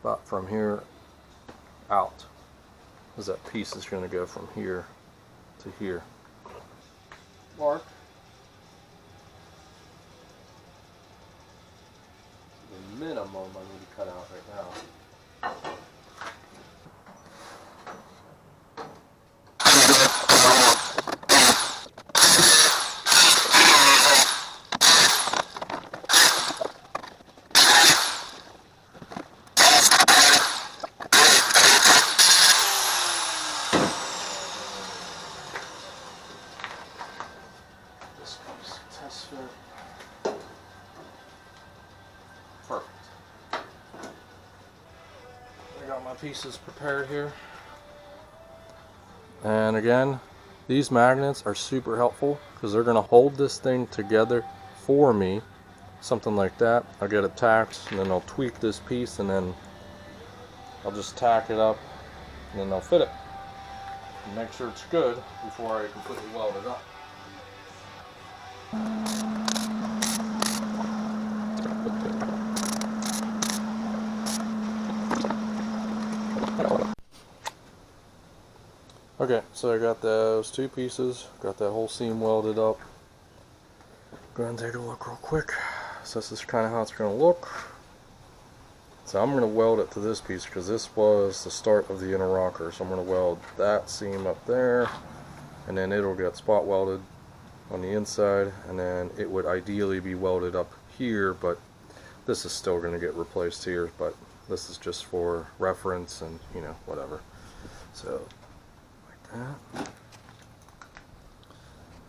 about from here out, because that piece is going to go from here to here. Mark. The minimum I need to cut out right now. Perfect. I got my pieces prepared here. And again, these magnets are super helpful because they're going to hold this thing together for me. Something like that. I'll get it tacked and then I'll tweak this piece and then I'll just tack it up and then I'll fit it. And make sure it's good before I completely weld it up. Okay, so I got those two pieces, got that whole seam welded up. Go ahead and take a look real quick. So this is kind of how it's going to look. So I'm going to weld it to this piece because this was the start of the inner rocker. So I'm going to weld that seam up there, and then it'll get spot welded on the inside, and then it would ideally be welded up here, but this is still going to get replaced here, but this is just for reference and, you know, whatever. So that.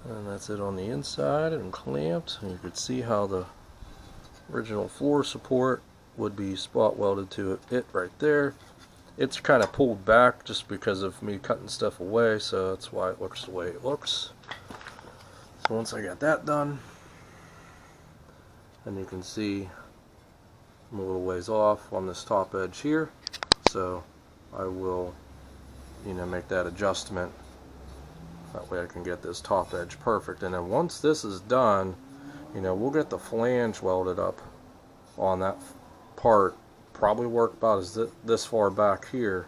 And that's it on the inside and clamped. And you could see how the original floor support would be spot welded to it right there. It's kind of pulled back just because of me cutting stuff away, so that's why it looks the way it looks. So once I got that done, and you can see I'm a little ways off on this top edge here, so I will, you know, make that adjustment. That way I can get this top edge perfect. And then once this is done, you know, we'll get the flange welded up on that part. Probably work about as this far back here.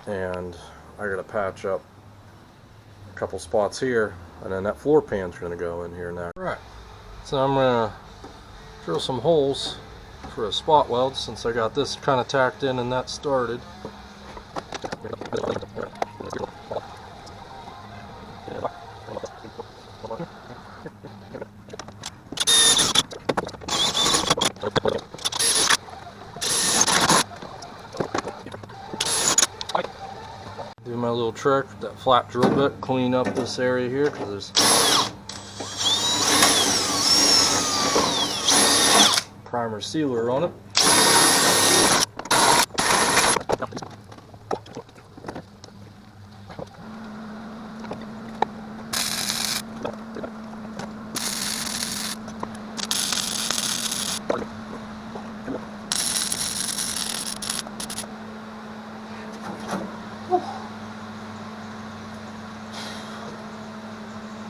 And I gotta patch up a couple spots here, and then that floor pan's gonna go in here now. Right. So I'm gonna drill some holes for a spot weld since I got this kind of tacked in and that started. Do my little trick with that flat drill bit, clean up this area here because there's primer sealer on it.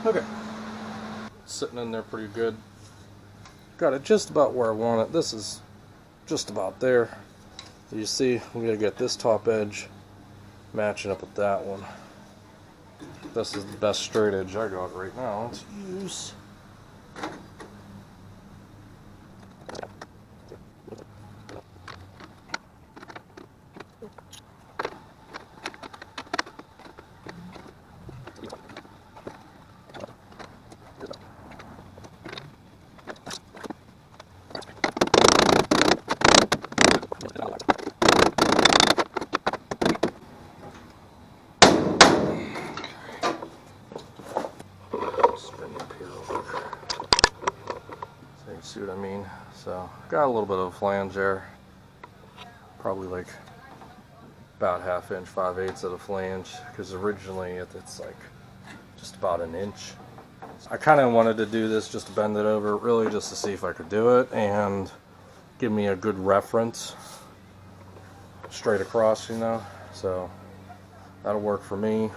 Okay, sitting in there pretty good. Got it just about where I want it. This is just about there. You see, I'm gonna get this top edge matching up with that one. This is the best straight edge I got right now. Let's use. See what I mean? So got a little bit of a flange there, probably like about 1/2 inch, 5/8 of the flange, because originally it's like just about 1 inch. So I kind of wanted to do this just to bend it over, really just to see if I could do it and give me a good reference straight across, you know. So that'll work for me.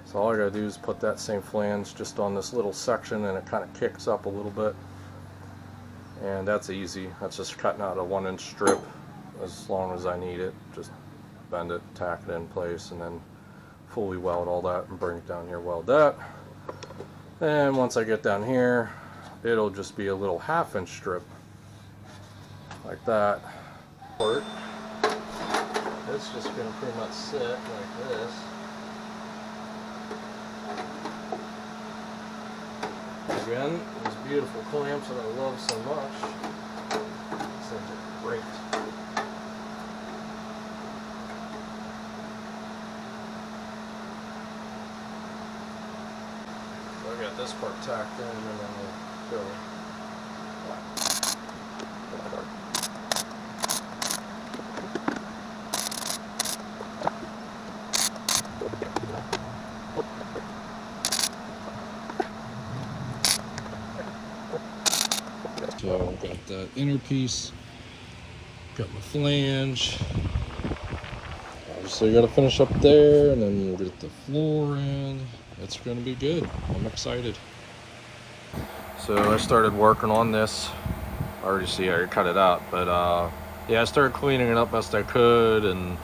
So all I gotta do is put that same flange just on this little section, and it kind of kicks up a little bit. And that's easy. That's just cutting out a 1 inch strip as long as I need it. Just bend it, tack it in place, and then fully weld all that and bring it down here, weld that. And once I get down here, it'll just be a little 1/2 inch strip like that. It's just going to pretty much sit like this. Again, these beautiful clamps that I love so much. These things are great. So I got this part tacked in, and then we'll go. So got that inner piece, got my flange. Obviously got to finish up there, and then we'll get the floor in. It's going to be good. I'm excited. So I started working on this. I already see I cut it out, but yeah, I started cleaning it up best I could, and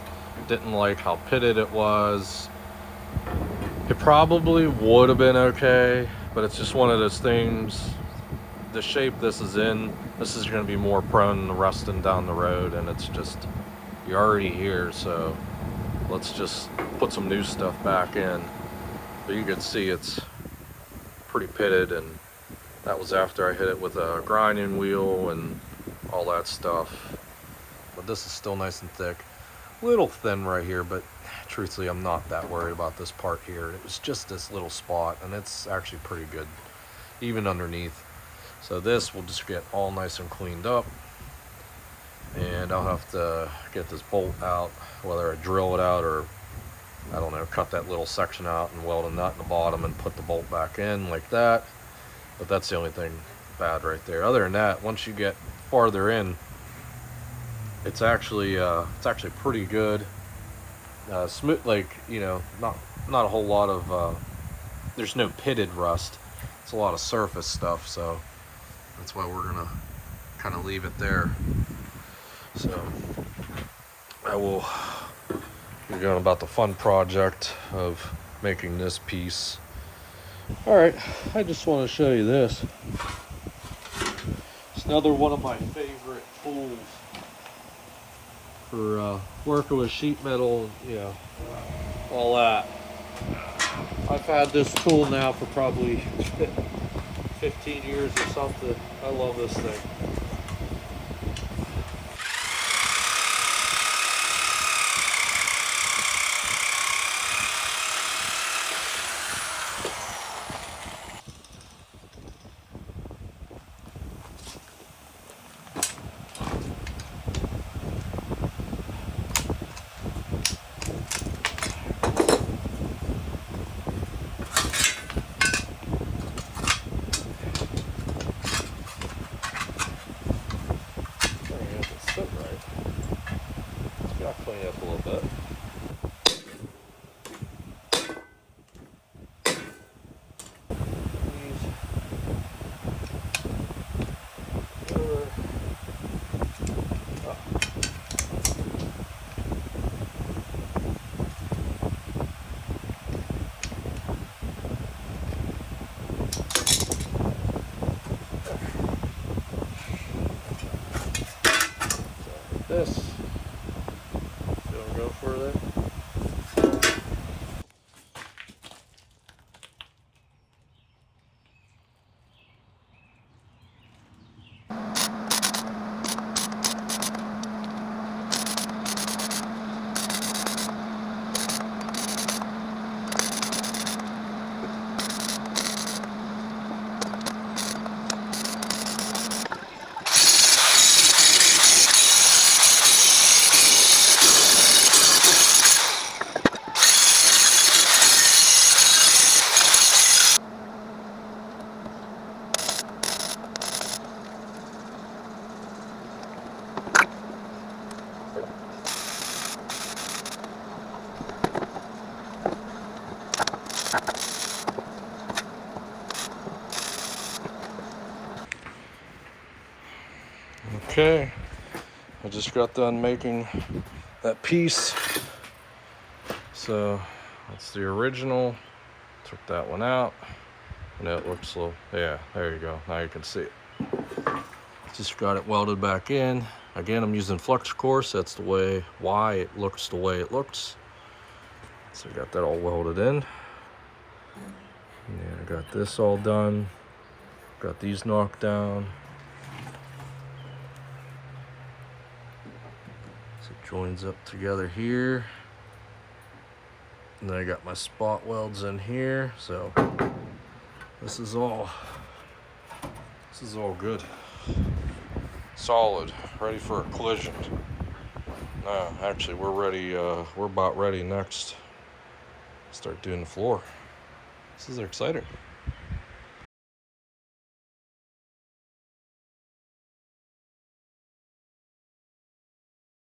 didn't like how pitted it was. It probably would have been okay, but it's just one of those things. The shape this is in, this is going to be more prone to rusting down the road, and it's just, you're already here, so let's just put some new stuff back in. But you can see it's pretty pitted, and that was after I hit it with a grinding wheel and all that stuff. But this is still nice and thick. A little thin right here, but truthfully I'm not that worried about this part here. It was just this little spot, and it's actually pretty good even underneath. So this will just get all nice and cleaned up, and I'll have to get this bolt out, whether I drill it out or, I don't know, cut that little section out and weld a nut in the bottom and put the bolt back in like that. But that's the only thing bad right there. Other than that, once you get farther in, it's actually pretty good. Smooth, like, you know, not a whole lot of there's no pitted rust. It's a lot of surface stuff, so that's why we're gonna kind of leave it there. So I will be going about the fun project of making this piece. All right, I just want to show you this. It's another one of my favorite tools for working with sheet metal, you know, all that. I've had this tool now for probably 15 years or something. I love this thing. Clean it up a little bit. This. You want to go for that? Okay, I just got done making that piece. So that's the original. Took that one out, and it looks a little, yeah, there you go. Now you can see it. Just got it welded back in. Again, I'm using flux course. That's the way, why it looks the way it looks. So I got that all welded in. And I got this all done. Got these knocked down. So it joins up together here. And then I got my spot welds in here. So this is all good. Solid, ready for a collision. No, actually we're ready, we're about ready next. Start doing the floor. This is exciting.